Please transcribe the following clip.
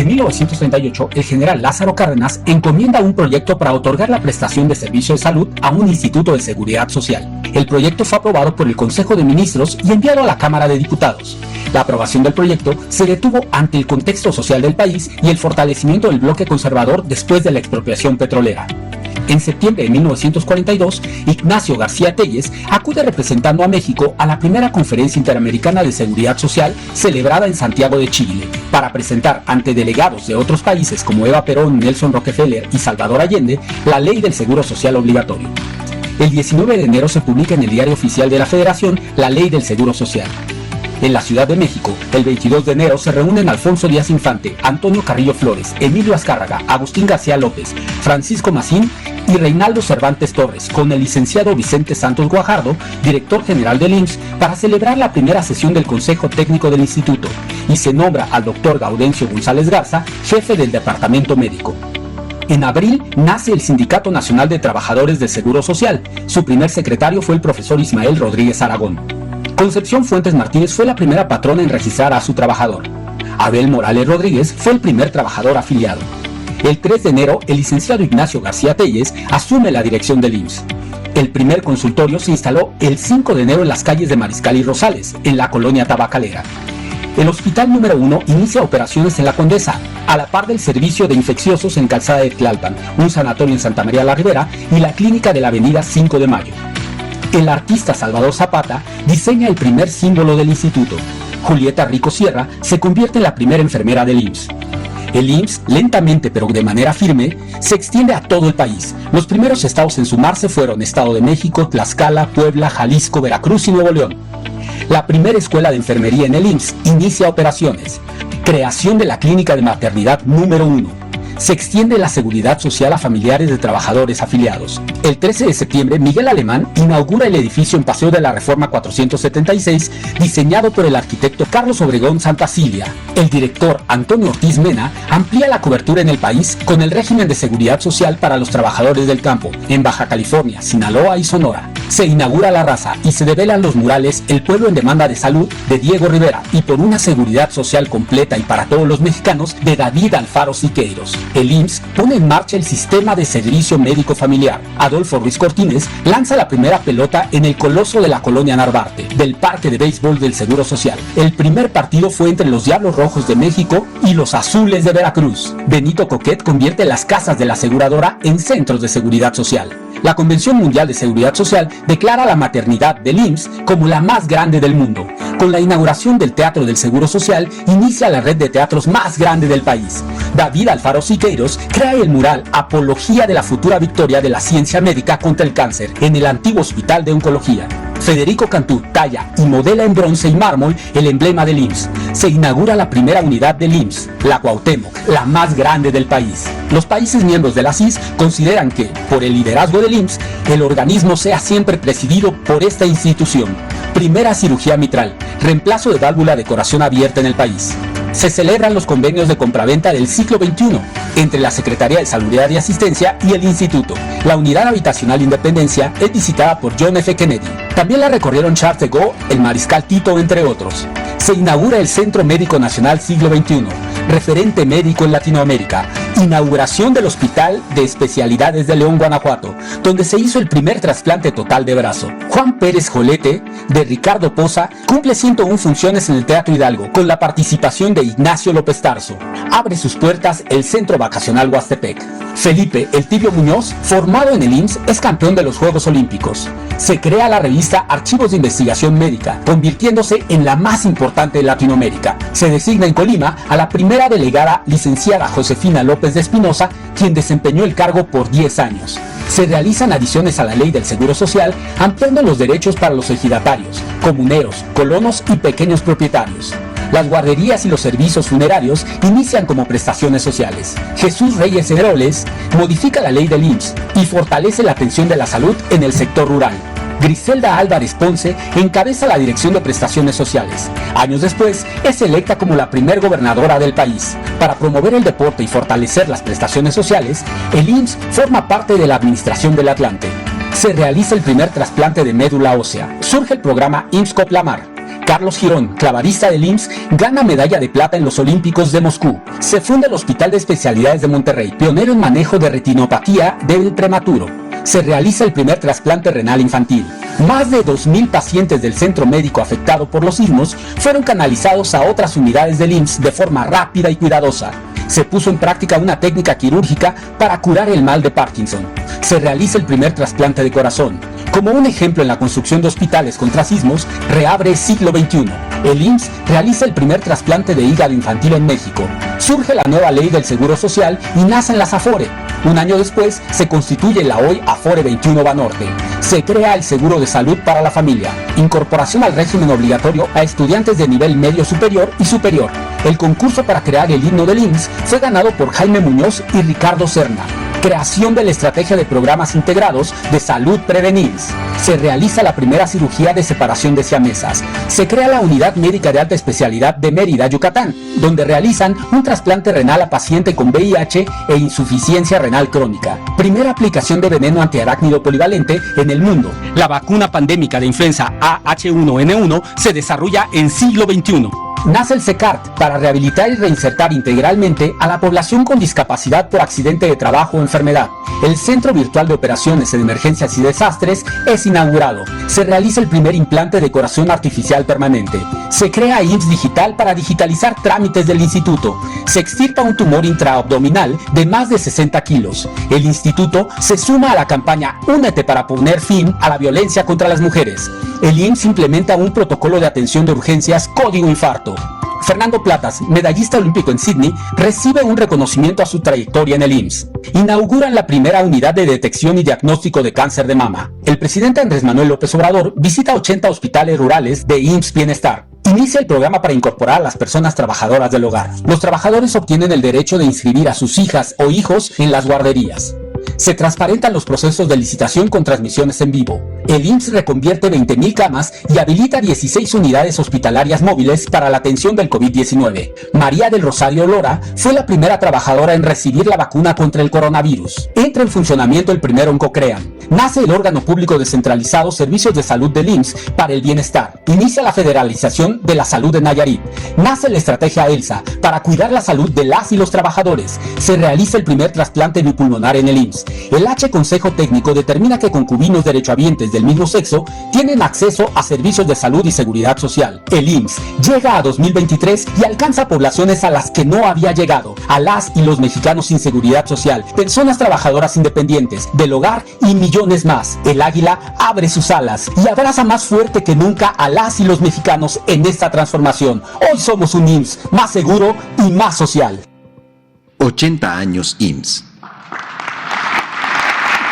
1938, el general Lázaro Cárdenas encomienda un proyecto para otorgar la prestación de servicio de salud a un instituto de seguridad social. El proyecto fue aprobado por el Consejo de Ministros y enviado a la Cámara de Diputados. La aprobación del proyecto se detuvo ante el contexto social del país y el fortalecimiento del bloque conservador después de la expropiación petrolera. En septiembre de 1942, Ignacio García Telles acude representando a México a la primera Conferencia Interamericana de Seguridad Social celebrada en Santiago de Chile, para presentar ante delegados de otros países como Eva Perón, Nelson Rockefeller y Salvador Allende la Ley del Seguro Social Obligatorio. El 19 de enero se publica en el Diario Oficial de la Federación la Ley del Seguro Social. En la Ciudad de México, el 22 de enero se reúnen Alfonso Díaz Infante, Antonio Carrillo Flores, Emilio Azcárraga, Agustín García López, Francisco Macín y Reinaldo Cervantes Torres con el licenciado Vicente Santos Guajardo, director general del IMSS, para celebrar la primera sesión del Consejo Técnico del Instituto, y se nombra al doctor Gaudencio González Garza, jefe del Departamento Médico. En abril nace el Sindicato Nacional de Trabajadores del Seguro Social. Su primer secretario fue el profesor Ismael Rodríguez Aragón. Concepción Fuentes Martínez fue la primera patrona en registrar a su trabajador. Abel Morales Rodríguez fue el primer trabajador afiliado. El 3 de enero, el licenciado Ignacio García Telles asume la dirección del IMSS. El primer consultorio se instaló el 5 de enero en las calles de Mariscal y Rosales, en la colonia tabacalera. El Hospital número 1 inicia operaciones en La Condesa, a la par del servicio de infecciosos en Calzada de Tlalpan, un sanatorio en Santa María la Ribera y la clínica de la avenida 5 de Mayo. El artista Salvador Zapata diseña el primer símbolo del instituto. Julieta Rico Sierra se convierte en la primera enfermera del IMSS. El IMSS, lentamente pero de manera firme, se extiende a todo el país. Los primeros estados en sumarse fueron Estado de México, Tlaxcala, Puebla, Jalisco, Veracruz y Nuevo León. La primera escuela de enfermería en el IMSS inicia operaciones. Creación de la clínica de maternidad número 1. Se extiende la seguridad social a familiares de trabajadores afiliados. El 13 de septiembre, Miguel Alemán inaugura el edificio en Paseo de la Reforma 476, diseñado por el arquitecto Carlos Obregón Santacilia. El director Antonio Ortiz Mena amplía la cobertura en el país con el régimen de seguridad social para los trabajadores del campo, en Baja California, Sinaloa y Sonora. Se inaugura La Raza y se develan los murales El Pueblo en Demanda de Salud de Diego Rivera y Por una Seguridad Social Completa y para todos los mexicanos de David Alfaro Siqueiros. El IMSS pone en marcha el sistema de servicio médico familiar. Adolfo Ruiz Cortines lanza la primera pelota en el coloso de la colonia Narvarte, del Parque de Béisbol del Seguro Social. El primer partido fue entre los Diablos Rojos de México y los Azules de Veracruz. Benito Coquet convierte las casas de la aseguradora en centros de seguridad social. La Convención Mundial de Seguridad Social declara la maternidad del IMSS como la más grande del mundo. Con la inauguración del Teatro del Seguro Social, inicia la red de teatros más grande del país. David Alfaro Siqueiros crea el mural Apología de la futura victoria de la ciencia médica contra el cáncer en el antiguo Hospital de Oncología. Federico Cantú talla y modela en bronce y mármol el emblema del IMSS. Se inaugura la primera unidad del IMSS, la Cuauhtémoc, la más grande del país. Los países miembros de la CIS consideran que, por el liderazgo del IMSS, el organismo sea siempre presidido por esta institución. Primera cirugía mitral, reemplazo de válvula de corazón abierta en el país. Se celebran los convenios de compraventa del siglo XXI entre la Secretaría de Salubridad y Asistencia y el Instituto. La unidad habitacional Independencia es visitada por John F. Kennedy. También la recorrieron Charles de Gaulle, el Mariscal Tito, entre otros. Se inaugura el Centro Médico Nacional Siglo XXI, referente médico en Latinoamérica. Inauguración del Hospital de Especialidades de León, Guanajuato, donde se hizo el primer trasplante total de brazo. Juan Pérez Jolete, de Ricardo Poza, cumple 101 funciones en el Teatro Hidalgo, con la participación de Ignacio López Tarso. Abre sus puertas el Centro Vacacional Huastepec. Felipe El Tibio Muñoz, formado en el IMSS, es campeón de los Juegos Olímpicos. Se crea la revista Archivos de Investigación Médica, convirtiéndose en la más importante de Latinoamérica. Se designa en Colima a la primera delegada, licenciada Josefina López de Espinosa, quien desempeñó el cargo por 10 años. Se realizan adiciones a la Ley del Seguro Social, ampliando los derechos para los ejidatarios, comuneros, colonos y pequeños propietarios. Las guarderías y los servicios funerarios inician como prestaciones sociales. Jesús Reyes Heroles modifica la ley del IMSS y fortalece la atención de la salud en el sector rural. Griselda Álvarez Ponce encabeza la Dirección de Prestaciones Sociales. Años después, es electa como la primer gobernadora del país. Para promover el deporte y fortalecer las prestaciones sociales, el IMSS forma parte de la Administración del Atlante. Se realiza el primer trasplante de médula ósea. Surge el programa IMSS Coplamar. Carlos Girón, clavadista del IMSS, gana medalla de plata en los Olímpicos de Moscú. Se funda el Hospital de Especialidades de Monterrey, pionero en manejo de retinopatía del prematuro. Se realiza el primer trasplante renal infantil. Más de 2.000 pacientes del centro médico afectado por los sismos fueron canalizados a otras unidades del IMSS de forma rápida y cuidadosa. Se puso en práctica una técnica quirúrgica para curar el mal de Parkinson. Se realiza el primer trasplante de corazón. Como un ejemplo en la construcción de hospitales contra sismos, reabre Siglo XXI. El IMSS realiza el primer trasplante de hígado infantil en México. Surge la nueva ley del Seguro Social y nacen las Afore. Un año después se constituye la hoy Afore 21 Banorte. Se crea el Seguro de Salud para la Familia. Incorporación al régimen obligatorio a estudiantes de nivel medio superior y superior. El concurso para crear el himno del IMSS fue ganado por Jaime Muñoz y Ricardo Serna. Creación de la estrategia de programas integrados de salud Prevenims. Se realiza la primera cirugía de separación de siamesas. Se crea la unidad médica de alta especialidad de Mérida, Yucatán, donde realizan un trasplante renal a paciente con VIH e insuficiencia renal crónica. Primera aplicación de veneno antiarácnido polivalente en el mundo. La vacuna pandémica de influenza AH1N1 se desarrolla en siglo XXI. Nace el CECART para rehabilitar y reinsertar integralmente a la población con discapacidad por accidente de trabajo o enfermedad. El Centro Virtual de Operaciones en Emergencias y Desastres es inaugurado. Se realiza el primer implante de corazón artificial permanente. Se crea IMSS Digital para digitalizar trámites del instituto. Se extirpa un tumor intraabdominal de más de 60 kilos. El instituto se suma a la campaña Únete para poner fin a la violencia contra las mujeres. El IMSS implementa un protocolo de atención de urgencias Código Infarto. Fernando Platas, medallista olímpico en Sydney, recibe un reconocimiento a su trayectoria en el IMSS. Inauguran la primera unidad de detección y diagnóstico de cáncer de mama. El presidente Andrés Manuel López Obrador visita 80 hospitales rurales de IMSS Bienestar. Inicia el programa para incorporar a las personas trabajadoras del hogar. Los trabajadores obtienen el derecho de inscribir a sus hijas o hijos en las guarderías. Se transparentan los procesos de licitación con transmisiones en vivo. El IMSS reconvierte 20.000 camas y habilita 16 unidades hospitalarias móviles para la atención del COVID-19. María del Rosario Lora fue la primera trabajadora en recibir la vacuna contra el coronavirus. Entra en funcionamiento el primer Oncocrean. Nace el órgano público descentralizado Servicios de Salud del IMSS para el Bienestar. Inicia la federalización de la salud de Nayarit. Nace la estrategia ELSA para cuidar la salud de las y los trabajadores. Se realiza el primer trasplante bipulmonar en el IMSS. El Consejo Técnico determina que concubinos derechohabientes del mismo sexo tienen acceso a servicios de salud y seguridad social. El IMSS llega a 2023 y alcanza poblaciones a las que no había llegado, a las y los mexicanos sin seguridad social, personas trabajadoras independientes, del hogar y millones más. El águila abre sus alas y abraza más fuerte que nunca a las y los mexicanos en esta transformación. Hoy somos un IMSS más seguro y más social. 80 años IMSS.